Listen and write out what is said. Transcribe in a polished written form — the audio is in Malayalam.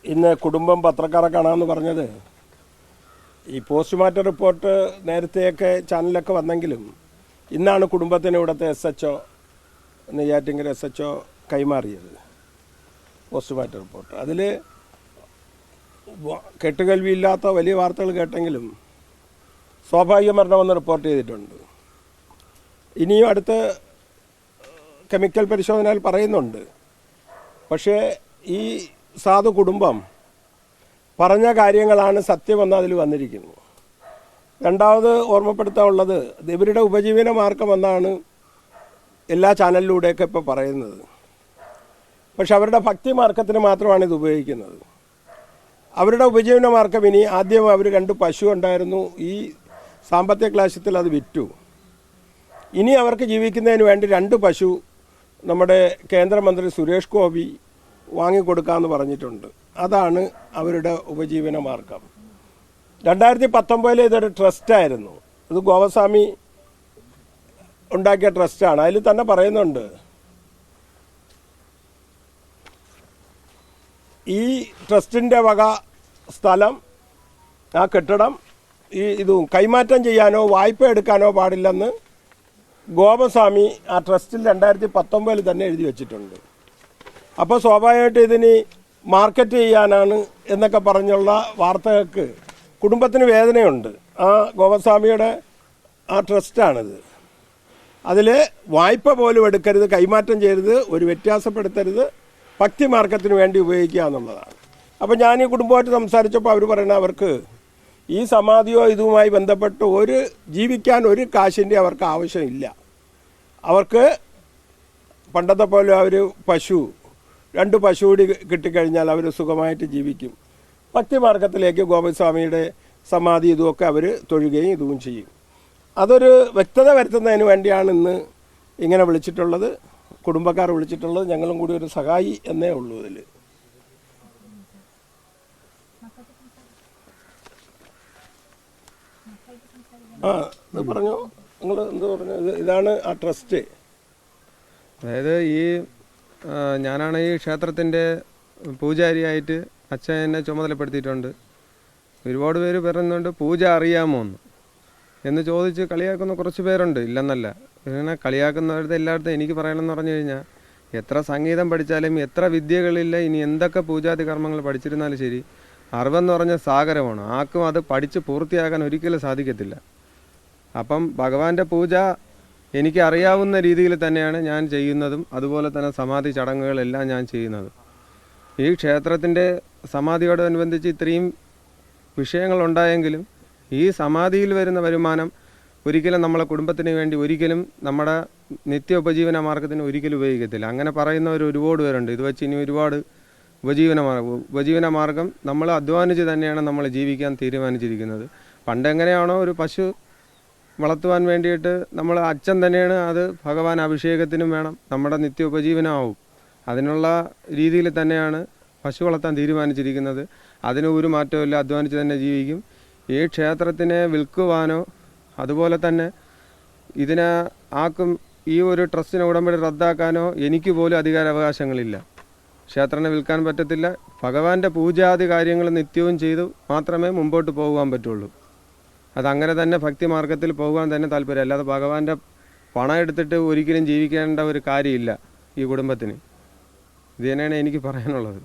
ഇന്ന് കുടുംബം പത്രക്കാരെ കാണാമെന്ന് പറഞ്ഞത് ഈ പോസ്റ്റ്മോർട്ടം റിപ്പോർട്ട് നേരത്തെയൊക്കെ ചാനലൊക്കെ വന്നെങ്കിലും ഇന്നാണ് കുടുംബത്തിന് ഇവിടുത്തെ SHO നെയ്യാറ്റിൻകര SHO കൈമാറിയത് പോസ്റ്റ്മോർട്ടം റിപ്പോർട്ട്. അതിൽ കെട്ടുകേൾവിയില്ലാത്ത വലിയ വാർത്തകൾ കേട്ടെങ്കിലും സ്വാഭാവിക മരണമെന്ന് റിപ്പോർട്ട് ചെയ്തിട്ടുണ്ട്. ഇനിയും അടുത്ത് കെമിക്കൽ പരിശോധനയിൽ പറയുന്നുണ്ട്. പക്ഷേ ഈ സാധു കുടുംബം പറഞ്ഞ കാര്യങ്ങളാണ് സത്യമെന്ന് അതിൽ വന്നിരിക്കുന്നു. രണ്ടാമത് ഓർമ്മപ്പെടുത്താനുള്ളത് ഇവരുടെ ഉപജീവന മാർഗമെന്നാണ് എല്ലാ ചാനലിലൂടെയൊക്കെ ഇപ്പോൾ പറയുന്നത്. പക്ഷെ അവരുടെ ഭക്തി മാർഗത്തിന് മാത്രമാണ് ഇത് ഉപയോഗിക്കുന്നത്. അവരുടെ ഉപജീവന മാർഗം ഇനി ആദ്യം അവർ 2 പശു ഉണ്ടായിരുന്നു. ഈ സാമ്പത്തിക ക്ലാശത്തിൽ അത് വിറ്റു. ഇനി അവർക്ക് ജീവിക്കുന്നതിന് വേണ്ടി 2 പശു നമ്മുടെ കേന്ദ്രമന്ത്രി സുരേഷ് ഗോപി വാങ്ങിക്കൊടുക്കാമെന്ന് പറഞ്ഞിട്ടുണ്ട്. അതാണ് അവരുടെ ഉപജീവന മാർഗം. 2019 ഇതൊരു ട്രസ്റ്റായിരുന്നു. ഇത് ഗോപസ്വാമി ഉണ്ടാക്കിയ ട്രസ്റ്റാണ്. അതിൽ തന്നെ പറയുന്നുണ്ട് ഈ ട്രസ്റ്റിൻ്റെ വക സ്ഥലം, ആ കെട്ടിടം ഇതും കൈമാറ്റം ചെയ്യാനോ വായ്പ എടുക്കാനോ പാടില്ലെന്ന് ഗോപസ്വാമി ആ ട്രസ്റ്റിൽ 2019 തന്നെ എഴുതി വച്ചിട്ടുണ്ട്. അപ്പോൾ സ്വാഭാവികമായിട്ട് ഇതിന് മാർക്കറ്റ് ചെയ്യാനാണ് എന്നൊക്കെ പറഞ്ഞുള്ള വാർത്തകൾക്ക് കുടുംബത്തിന് വേദനയുണ്ട്. ആ ഗോപസ്വാമിയുടെ ആ ട്രസ്റ്റാണിത്. അതിൽ വായ്പ പോലും എടുക്കരുത്, കൈമാറ്റം ചെയ്യരുത്, ഒരു വ്യത്യാസപ്പെടുത്തരുത്, ഭക്തി മാർഗത്തിന് വേണ്ടി ഉപയോഗിക്കുക എന്നുള്ളതാണ്. അപ്പോൾ ഞാൻ ഈ കുടുംബമായിട്ട് സംസാരിച്ചപ്പോൾ അവർ പറയുന്നത് അവർക്ക് ഈ സമാധിയോ ഇതുമായി ബന്ധപ്പെട്ട് ജീവിക്കാൻ ഒരു കാശിൻ്റെ അവർക്ക് ആവശ്യമില്ല. അവർക്ക് പണ്ടത്തെ പോലെ അവർ 2 പശു കൂടി കിട്ടിക്കഴിഞ്ഞാൽ അവർ സുഖമായിട്ട് ജീവിക്കും. ഭക്തിമാർഗത്തിലേക്ക് ഗോപസ്വാമിയുടെ സമാധി ഇതുമൊക്കെ അവർ തൊഴുകയും ഇതും ചെയ്യും. അതൊരു വ്യക്തത വരുത്തുന്നതിന് വേണ്ടിയാണ് ഇന്ന് ഇങ്ങനെ വിളിച്ചിട്ടുള്ളത്, കുടുംബക്കാർ വിളിച്ചിട്ടുള്ളത്. ഞങ്ങളും കൂടി ഒരു സഹായി എന്നേ ഉള്ളൂ ഇതിൽ. ഇത് പറഞ്ഞു, നിങ്ങൾ എന്ത് പറഞ്ഞു? ഇതാണ് ആ ട്രസ്റ്റ്. അതായത് ഞാനാണ് ഈ ക്ഷേത്രത്തിൻ്റെ പൂജാരിയായിട്ട് അച്ഛൻ എന്നെ ചുമതലപ്പെടുത്തിയിട്ടുണ്ട്. ഒരുപാട് പേര് പറയുന്നുണ്ട് പൂജ അറിയാമോ എന്ന് ചോദിച്ച് കളിയാക്കുന്ന കുറച്ച് പേരുണ്ട്, ഇല്ലെന്നല്ല. ഇങ്ങനെ കളിയാക്കുന്നവരുടെ എല്ലായിടത്തും എനിക്ക് പറയണമെന്ന് പറഞ്ഞു കഴിഞ്ഞാൽ എത്ര സംഗീതം പഠിച്ചാലും എത്ര വിദ്യകളില്ല, ഇനി എന്തൊക്കെ പൂജാതി കർമ്മങ്ങൾ പഠിച്ചിരുന്നാലും ശരി, അറിവെന്ന് പറഞ്ഞ സാഗരമാണ്. ആർക്കും അത് പഠിച്ച് പൂർത്തിയാക്കാൻ ഒരിക്കലും സാധിക്കത്തില്ല. അപ്പം ഭഗവാന്റെ പൂജ എനിക്ക് അറിയാവുന്ന രീതിയിൽ തന്നെയാണ് ഞാൻ ചെയ്യുന്നതും. അതുപോലെ തന്നെ സമാധി ചടങ്ങുകളെല്ലാം ഞാൻ ചെയ്യുന്നത്. ഈ ക്ഷേത്രത്തിൻ്റെ സമാധിയോടനുബന്ധിച്ച് ഇത്രയും വിഷയങ്ങളുണ്ടായെങ്കിലും ഈ സമാധിയിൽ വരുന്ന വരുമാനം ഒരിക്കലും നമ്മളെ കുടുംബത്തിന് വേണ്ടി, ഒരിക്കലും നമ്മുടെ നിത്യോപജീവന മാർഗത്തിന് ഒരിക്കലും ഉപയോഗിക്കത്തില്ല. അങ്ങനെ പറയുന്നവർ ഒരുപാട് പേരുണ്ട്. ഇത് വെച്ച് ഇനി ഒരുപാട് ഉപജീവന മാർഗം നമ്മൾ അധ്വാനിച്ച് തന്നെയാണ് നമ്മൾ ജീവിക്കാൻ തീരുമാനിച്ചിരിക്കുന്നത്. പണ്ടെങ്ങനെയാണോ ഒരു പശു വളർത്തുവാൻ വേണ്ടിയിട്ട് നമ്മൾ അച്ഛൻ തന്നെയാണ് അത് ഭഗവാൻ അഭിഷേകത്തിനും വേണം, നമ്മുടെ നിത്യോപജീവനമാവും. അതിനുള്ള രീതിയിൽ തന്നെയാണ് പശു വളർത്താൻ തീരുമാനിച്ചിരിക്കുന്നത്. അതിന് ഒരു മാറ്റമില്ല, അധ്വാനിച്ച് തന്നെ ജീവിക്കും. ഈ ക്ഷേത്രത്തിനെ വിൽക്കുവാനോ അതുപോലെ തന്നെ ഇതിനെ ഈ ഒരു ട്രസ്റ്റിനെ ഉടമ്പടി റദ്ദാക്കാനോ എനിക്ക് പോലും അധികാരാവകാശങ്ങളില്ല. ക്ഷേത്രനെ വിൽക്കാൻ പറ്റത്തില്ല. ഭഗവാന്റെ പൂജാതി കാര്യങ്ങൾ നിത്യവും ചെയ്തു മാത്രമേ മുമ്പോട്ട് പോകുവാൻ പറ്റുള്ളൂ. അതങ്ങനെ തന്നെ ഭക്തി മാർഗത്തിൽ പോകാൻ തന്നെ താല്പര്യം. അല്ലാതെ ഭഗവാന്റെ പണം എടുത്തിട്ട് ഒരിക്കലും ജീവിക്കേണ്ട ഒരു കാര്യമില്ല ഈ കുടുംബത്തിന്. ഇത് തന്നെയാണ് എനിക്ക് പറയാനുള്ളത്.